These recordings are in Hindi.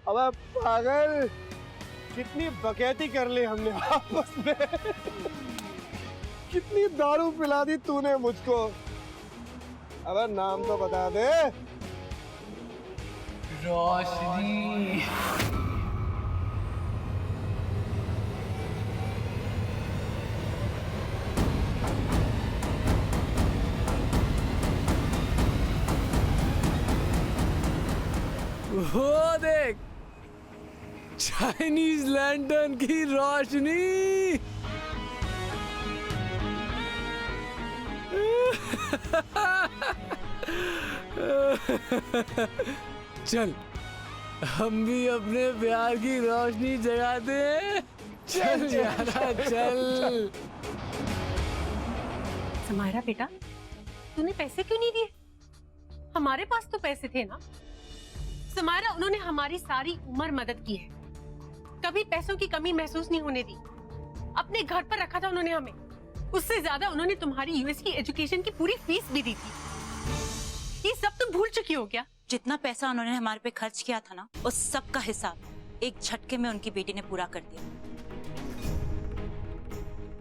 अबे पागल, कितनी बकैती कर ली हमने आपस में। कितनी दारू पिला दी तूने मुझको। अबे नाम तो बता दे। रोशनी। वो देख, चाइनीज लैंटर्न की रोशनी। चल हम भी अपने प्यार की रोशनी जगाते हैं। चल यारा चल। समायरा बेटा, तूने पैसे क्यों नहीं दिए? हमारे पास तो पैसे थे ना। समायरा, उन्होंने हमारी सारी उम्र मदद की है, कभी पैसों की कमी महसूस नहीं होने दी। अपने घर पर रखा था उन्होंने हमें, उससे ज्यादा उन्होंने तुम्हारी यूएस की एजुकेशन की पूरी फीस भी दी थी। ये सब तुम भूल चुकी हो क्या? जितना पैसा उन्होंने हमारे पे खर्च किया था ना, उस सब का हिसाब एक झटके में उनकी बेटी ने पूरा कर दिया।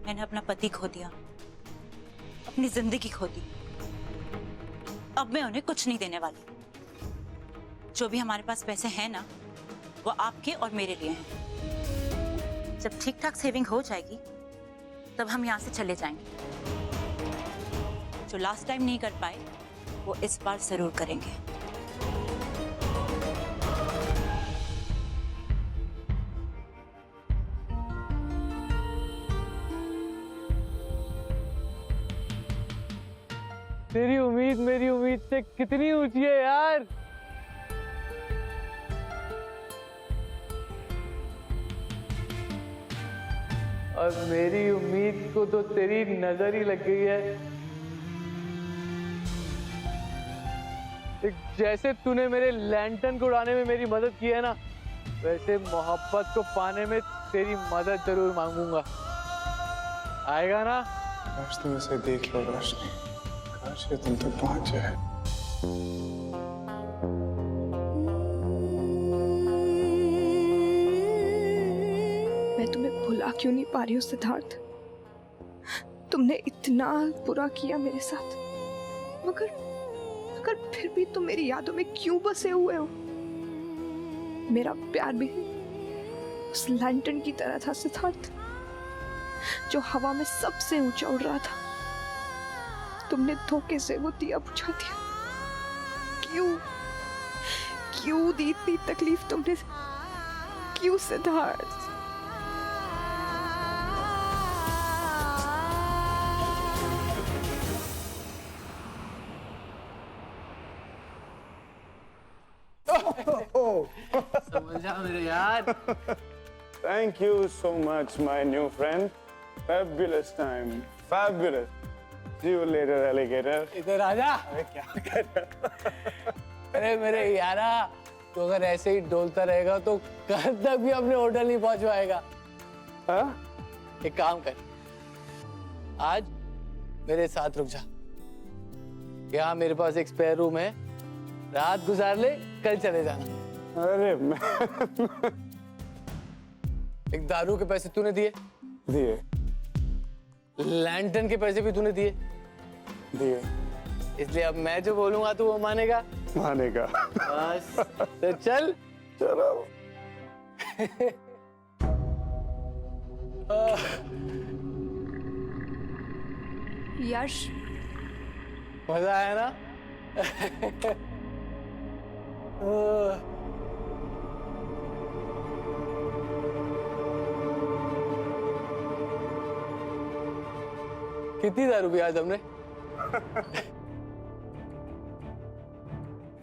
मैंने अपना पति खो दिया, अपनी जिंदगी खो दी। अब मैं उन्हें कुछ नहीं देने वाली। जो भी हमारे पास पैसे हैं ना, वो आपके और मेरे लिए हैं। जब ठीक ठाक सेविंग हो जाएगी तब हम यहाँ से चले जाएंगे। जो लास्ट टाइम नहीं कर पाए वो इस बार जरूर करेंगे। तेरी उम्मीद मेरी उम्मीद से कितनी ऊंची है यार। और मेरी उम्मीद को तो तेरी नजर ही लग गई है। जैसे तूने मेरे लैंटर्न को उड़ाने में मेरी मदद की है ना, वैसे मोहब्बत को पाने में तेरी मदद जरूर मांगूंगा। आएगा ना? काश तुम इसे देख लो रोशनी, काश ये तुम तक पहुंच जाए। मैं तुम्हें भुला क्यों नहीं पा रही हूँ सिद्धार्थ? तुमने इतना बुरा किया मेरे साथ, मगर फिर भी तुम मेरी यादों में क्यों बसे हुए हो? मेरा प्यार भी उस लैंटर्न की तरह था सिद्धार्थ, जो हवा में सबसे ऊंचा उड़ रहा था। तुमने धोखे से वो दिया बुझा दिया। क्यों दी इतनी तकलीफ तुमने? क्यों सिद्धार्थ? समझ जा मेरे यार। Thank you so much, my new friend. Fabulous time, fabulous. See you later, alligator. इधर आजा। अरे क्या कर रहा है? अरे मेरे यारा, तो अगर ऐसे ही डोलता रहेगा तो कल तक भी अपने होटल नहीं पहुंच पाएगा। हाँ? एक काम कर, आज मेरे साथ रुक जा। यहाँ मेरे पास एक स्पेयर रूम है, रात गुजार ले, कल चले जाना। अरे एक दारू के पैसे तूने दिए, लैंटर्न के पैसे भी तूने दिए, इसलिए अब मैं जो बोलूंगा तो वो मानेगा। मानेगा। बस तो चल। चलो। यश, मजा आया ना? कितनी दारू पी आज हमने?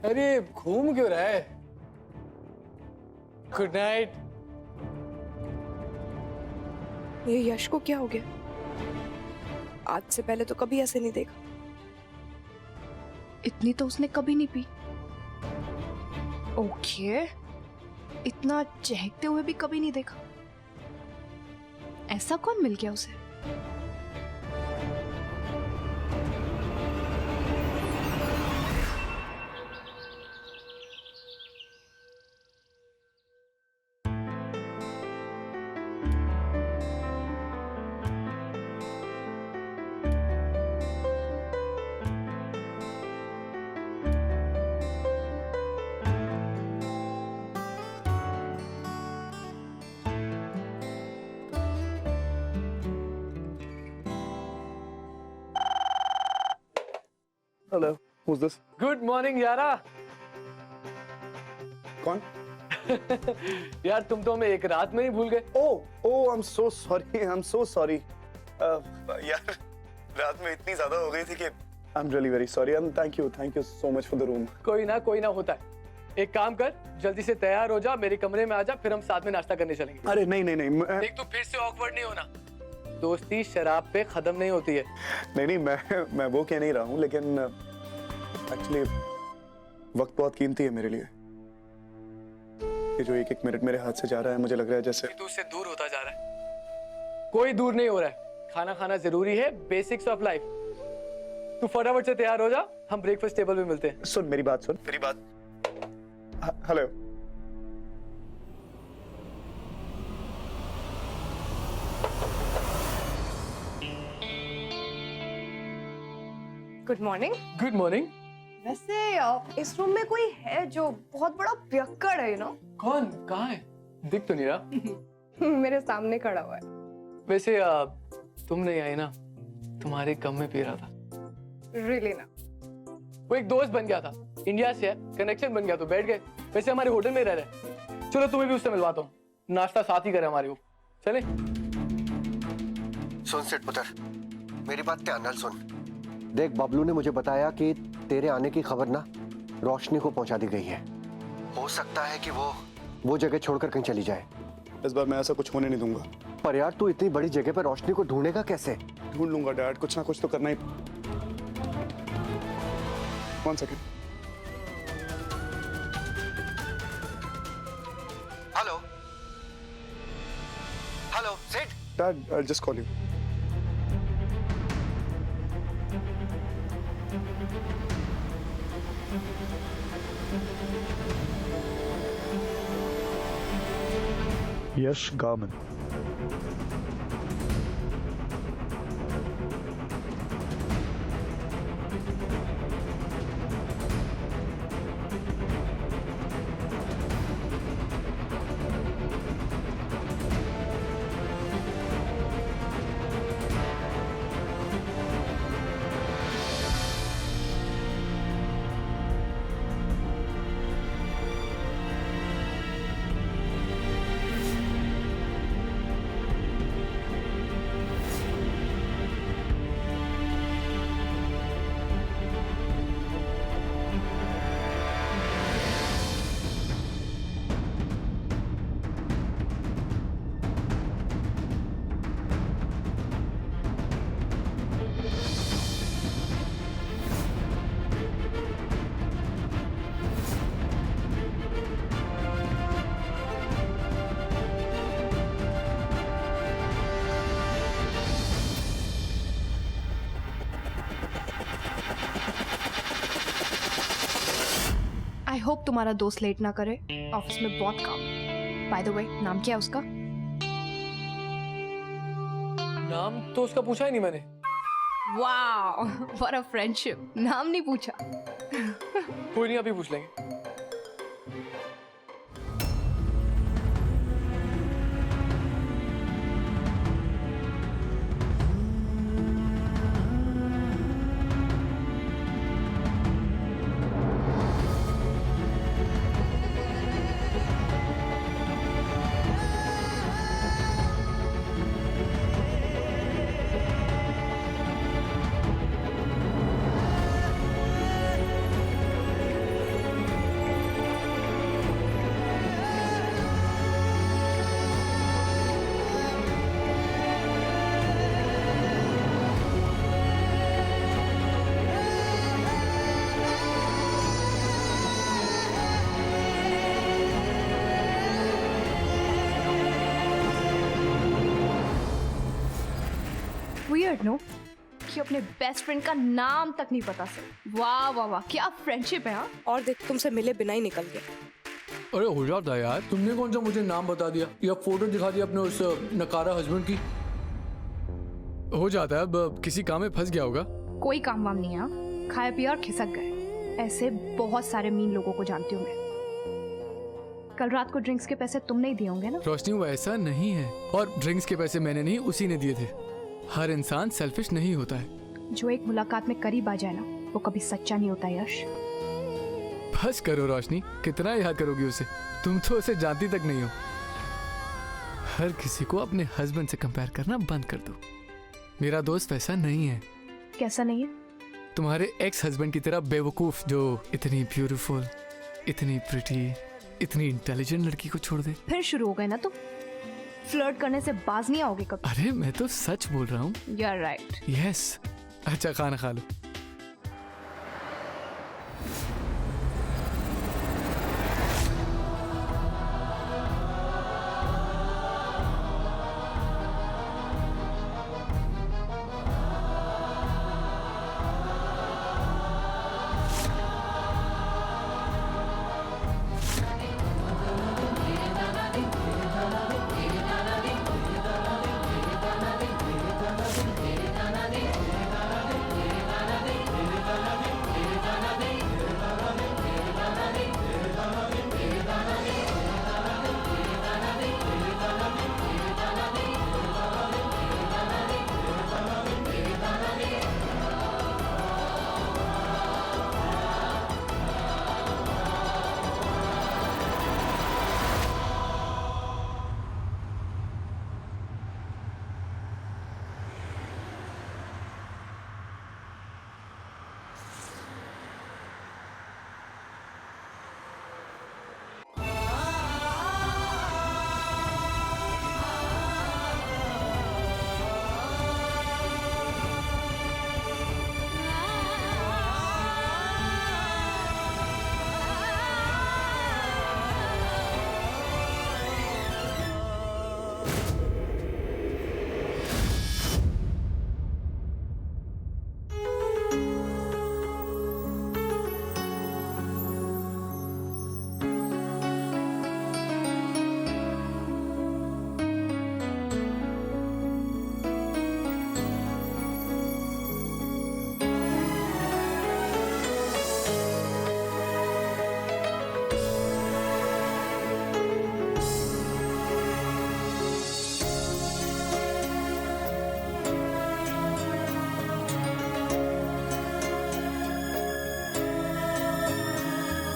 अरे घूम क्यों रहा है? Good night. ये यश को क्या हो गया? आज से पहले तो कभी ऐसे नहीं देखा। इतनी तो उसने कभी नहीं पी। ओके, इतना चहकते हुए भी कभी नहीं देखा। ऐसा कौन मिल गया उसे? Hello, who's this? Good morning यारा। कौन? यार तुम तो हमें एक रात में ही भूल गए। Oh, I'm so sorry. I'm so sorry. यार रात में इतनी ज्यादा हो गई थी कि I'm really very sorry. And thank you so much for the room. कोई ना होता है। एक काम कर, जल्दी से तैयार हो जा, मेरे कमरे में आ जा, फिर हम साथ में नाश्ता करने चलेंगे। अरे नहीं देख तू फिर से ऑकवर्ड नहीं होना। दोस्ती शराब पे खत्म नहीं होती है। नहीं मैं वो कह नहीं रहा हूँ, लेकिन एक्चुअली वक्त बहुत कीमती है मेरे लिए। ये जो एक मिनट मेरे हाथ से जा रहा है, मुझे लग रहा है जैसे तू उससे दूर होता जा रहा है। कोई दूर नहीं हो रहा है। खाना खाना जरूरी है, बेसिक्स ऑफ लाइफ। तू फटाफट से तैयार हो जा, हम ब्रेकफास्ट टेबल पे मिलते हैं। सुन मेरी बात। Hello. Good morning. Good morning. वैसे इस रूम में कोई है जो बहुत बड़ा पियक्कड़ है, यू नो? कौन? कहाँ है? दिख तो नहीं रहा। मेरे सामने खड़ा हुआ है। वैसे तुम नहीं आई ना, तुम्हारे कम में पी रहा था। रियली ना? वो एक दोस्त बन गया था, इंडिया से है, कनेक्शन बन गया तो बैठ गए। वैसे हमारे होटल में रह रहे। चलो तुम्हें भी उससे मिलवाता हूँ, नाश्ता साथ ही करे हमारे वो। चले? सुन सेठ पुत्र, मेरी बात ध्यान नाल सुन। देख, बबलू ने मुझे बताया कि तेरे आने की खबर ना रोशनी को पहुंचा दी गई है। हो सकता है कि वो जगह छोड़कर कहीं चली जाए। इस बार मैं ऐसा कुछ होने नहीं दूंगा। पर यार तू इतनी बड़ी जगह पर रोशनी को ढूंढेगा कैसे? ढूंढ लूंगा डैड, कुछ ना कुछ तो करना ही। One second. हेलो सेठ। Dad, I'll just call you. Yash Garman. I hope तुम्हारा दोस्त लेट ना करे, ऑफिस में बहुत काम। बाय द वे, नाम क्या है उसका? नाम तो उसका पूछा ही नहीं मैंने। Wow, what a friendship. नाम नहीं पूछा? कोई नहीं, अभी पूछ लेंगे। Weird, no? कि अपने बेस्ट फ्रेंड का नाम तक नहीं पता सर। वाह वाह वाह, क्या फ्रेंडशिप है। हाँ, और देख, तुमसे मिले बिना ही निकल गया। अरे हो जाता है यार, तुमने कौन सा मुझे नाम बता दिया या फोटो दिखा दिया अपने उस नकारा हस्बैंड की। हो जाता है, अब किसी काम में फंस गया होगा। कोई काम वाम नहीं है, खाया पिया और खिसक गए। ऐसे बहुत सारे मीन लोगों को जानती हूँ मैं। कल रात को ड्रिंक्स के पैसे तुमने ही दिए होंगे ना? रोशनी, वो ऐसा नहीं है, और ड्रिंक्स के पैसे मैंने नहीं, उसी ने दिए थे। हर इंसान सेल्फिश नहीं होता है। जो एक मुलाकात में करीब आ जाए ना, वो कभी सच्चा नहीं होता यश। बस करो रोशनी, कितना याद करोगी उसे? तुम तो उसे जानती तक नहीं हो। हर किसी को अपने हस्बैंड से कंपेयर करना बंद कर दो। मेरा दोस्त वैसा नहीं है। कैसा नहीं है? तुम्हारे एक्स हस्बैंड की तरह बेवकूफ, जो इतनी ब्यूटीफुल, इतनी प्रिटी, इतनी इंटेलिजेंट लड़की को छोड़ दे। फिर शुरू हो गए ना तुम, फ्लर्ट करने से बाज नहीं आओगे कभी। अरे मैं तो सच बोल रहा हूँ। You are right. यस। अच्छा खाना खा लो।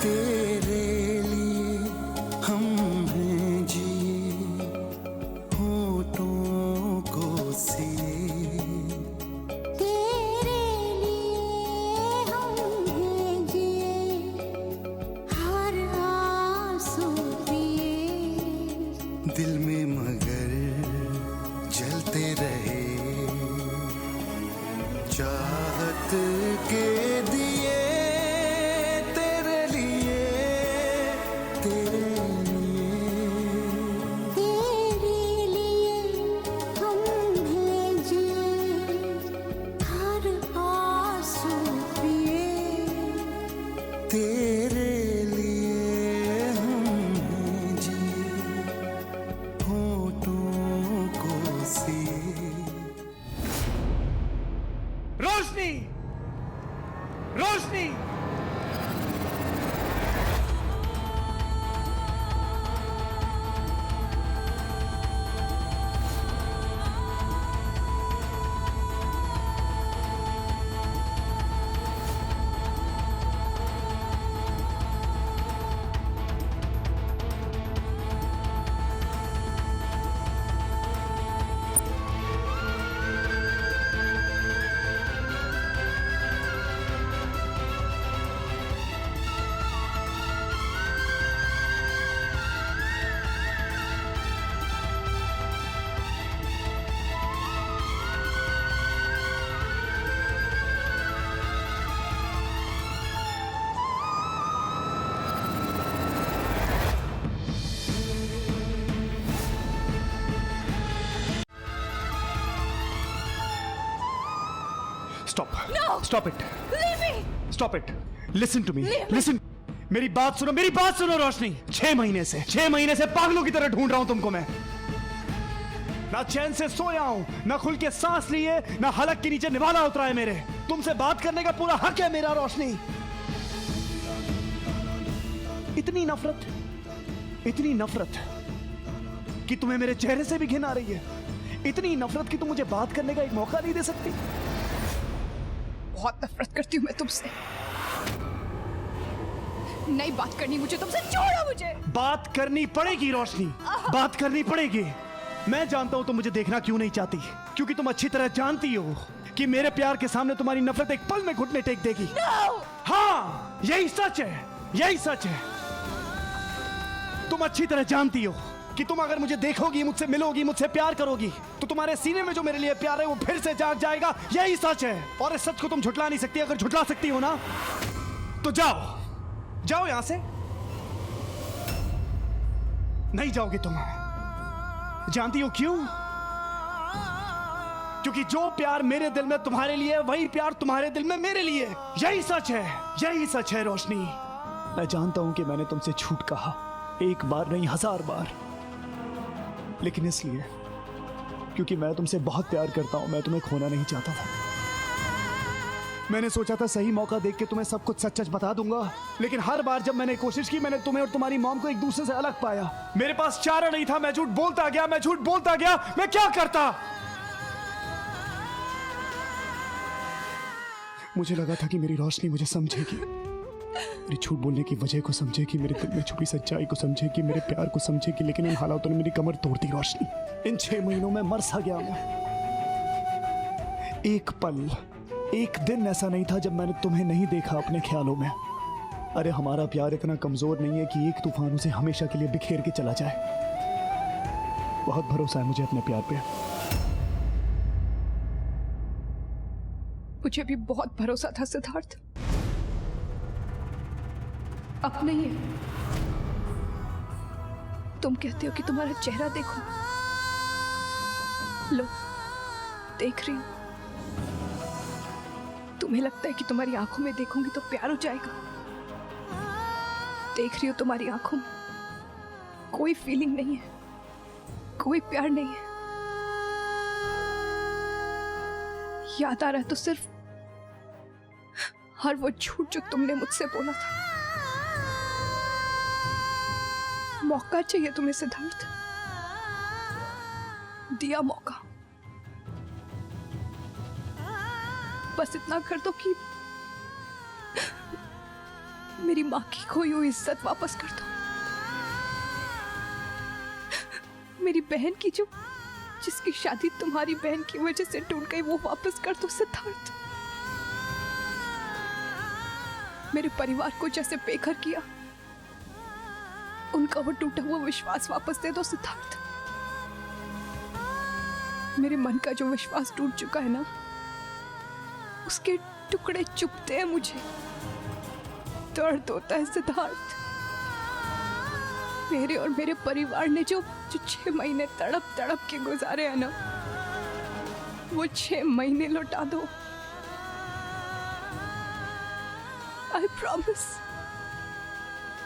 तेरे लिए हम हैं जी, होठों को सिए। तेरे लिए हम हैं जी, हर आंसू पिए। दिल में मगर जलते रहे चाहत के दिए। तेरे लिए हम हैं जी, हर आंसू पिए। तेरे लिए हम हैं जी, होठों को सिए। रोशनी, रोशनी, Stop. No. Stop it. Leave me. Stop it. Listen to me. Listen. मेरी बात सुनो रोशनी। 6 महीने से पागलों की तरह ढूंढ रहा हूं तुमको मैं। ना चैन से सोया हूं, ना खुल के सांस ली है, ना हलक के नीचे निवाला उतरा है मेरे। तुमसे बात करने का पूरा हक है मेरा रोशनी। इतनी नफरत कि तुम्हें मेरे चेहरे से भी घिन आ रही है। इतनी नफरत कि तुम मुझे बात करने का एक मौका नहीं दे सकती। बहुत नफरत करती हूँ मैं तुमसे। नहीं बात करनी मुझे तुमसे, छोड़ो मुझे। बात करनी पड़ेगी रोशनी, बात करनी पड़ेगी। मैं जानता हूं तुम मुझे देखना क्यों नहीं चाहती, क्योंकि तुम अच्छी तरह जानती हो कि मेरे प्यार के सामने तुम्हारी नफरत एक पल में घुटने टेक देगी। हाँ, यही सच है, यही सच है। तुम अच्छी तरह जानती हो कि तुम अगर मुझे देखोगी, मुझसे मिलोगी, मुझसे प्यार करोगी, तो तुम्हारे सीने में जो मेरे लिए प्यार है वो फिर से जाग जाएगा। यही सच है, और इस सच को तुम झुठला नहीं सकती। अगर झुठला सकती हो ना, तो जाओ, जाओ यहां से। नहीं जाओगी तुम। जानती हो क्यों? क्योंकि जो प्यार मेरे दिल में तुम्हारे लिए है, वही प्यार तुम्हारे दिल में मेरे लिए। यही सच है, यही सच है रोशनी। मैं जानता हूं कि मैंने तुमसे झूठ कहा, एक बार नहीं 1000 बार, लेकिन इसलिए क्योंकि मैं तुमसे बहुत प्यार करता हूं। मैं तुम्हें खोना नहीं चाहता था। मैंने सोचा था सही मौका देख के तुम्हें सब कुछ सच सच बता दूंगा, लेकिन हर बार जब मैंने कोशिश की, मैंने तुम्हें और तुम्हारी मॉम को एक दूसरे से अलग पाया। मेरे पास चारा नहीं था, मैं झूठ बोलता गया, मैं झूठ बोलता गया। मैं क्या करता? मुझे लगा था कि मेरी रोशनी मुझे समझेगी, मेरी झूठ बोलने की वजह को समझेगी, मेरे दिल में छुपी सच्चाई को समझेगी, मेरे प्यार को समझेगी, लेकिन इन हालातों ने मेरी कमर तोड़ दी रोशनी। इन 6 महीनों में मर सा गया मैं। एक पल, एक दिन ऐसा नहीं था जब मैंने तुम्हें नहीं देखा अपने ख्यालों में। अरे हमारा प्यार इतना कमजोर नहीं है कि एक तूफान उसे हमेशा के लिए बिखेर के चला जाए। बहुत भरोसा है मुझे अपने प्यार पे। मुझे भी बहुत भरोसा था सिद्धार्थ, अब नहीं है। तुम कहते हो कि तुम्हारा चेहरा देखो, लो देख रही हूं। तुम्हें लगता है कि तुम्हारी आंखों में देखूंगी तो प्यार हो जाएगा। देख रही हो तुम्हारी आंखों में कोई फीलिंग नहीं है, कोई प्यार नहीं है। याद आ रहा है तो सिर्फ हर वो झूठ जो तुमने मुझसे बोला था। मौका चाहिए तुम्हें सिद्धार्थ, दिया मौका। बस इतना कर दो कि मेरी माँ की खोई हुई इज्जत वापस कर दो। मेरी बहन की जिसकी शादी तुम्हारी बहन की वजह से टूट गई, वो वापस कर दो सिद्धार्थ। मेरे परिवार को जैसे बेघर किया, उनका वो टूटा हुआ विश्वास वापस दे दो सिद्धार्थ। मेरे मन का जो विश्वास टूट चुका है ना, उसके टुकड़े चुभते हैं मुझे, दर्द होता है सिद्धार्थ। मेरे और मेरे परिवार ने जो 6 महीने तड़प तड़प के गुजारे हैं ना, वो 6 महीने लौटा दो। आई प्रॉमिस,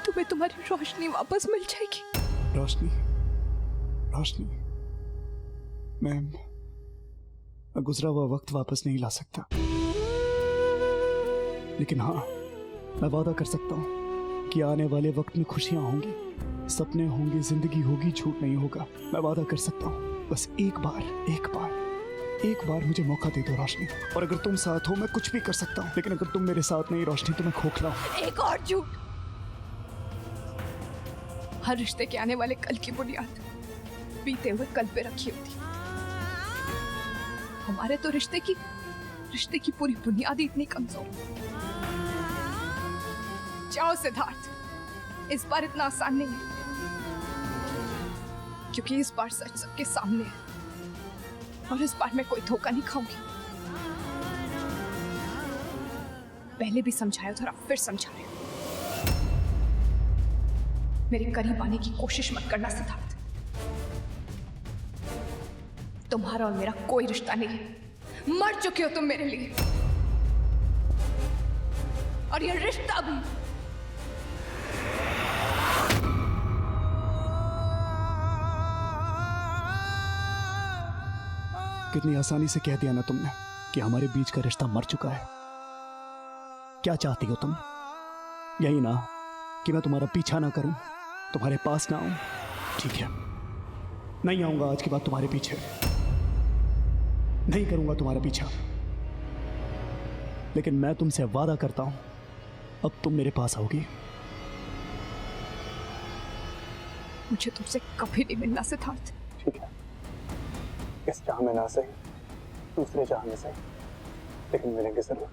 तुम्हें तुम्हारी रोशनी वापस मिल जाएगी। रोशनी, रोशनी, मैं गुजरा हुआ वक्त वापस नहीं ला सकता, लेकिन हाँ, मैं वादा कर सकता हूँ कि आने वाले वक्त में खुशियां होंगी, सपने होंगे, जिंदगी होगी, झूठ नहीं होगा। मैं वादा कर सकता हूँ। बस एक बार मुझे मौका दे दो रोशनी। और अगर तुम साथ हो, मैं कुछ भी कर सकता हूँ, लेकिन अगर तुम मेरे साथ नहीं रोशनी, तो मैं खोखला हूँ। एक और झूठ। हर रिश्ते के आने वाले कल की बुनियाद बीते हुए कल पे रखी होती। हमारे तो रिश्ते की पूरी बुनियाद ही इतनी कमजोर। जाओ सिद्धार्थ, इस बार इतना आसान नहीं है, क्योंकि इस बार सच सबके सामने है, और इस बार मैं कोई धोखा नहीं खाऊंगी। पहले भी समझाया था, फिर समझा रही हूं। मेरे करीब आने की कोशिश मत करना सिद्धार्थ। तुम्हारा और मेरा कोई रिश्ता नहीं है, मर चुके हो तुम मेरे लिए, और ये रिश्ता भी। कितनी आसानी से कह दिया ना तुमने कि हमारे बीच का रिश्ता मर चुका है। क्या चाहती हो तुम? यही ना कि मैं तुम्हारा पीछा ना करूं, तुम्हारे पास ना आऊं? ठीक है, नहीं आऊंगा आज के बाद तुम्हारे पीछे, नहीं करूंगा तुम्हारा पीछा। लेकिन मैं तुमसे वादा करता हूं, अब तुम मेरे पास आओगी। मुझे तुमसे कभी नहीं मिलना सिद्धार्थ। ठीक है, इस चाह में ना सही, दूसरे चाह में सही, लेकिन मिलेंगे जरूर।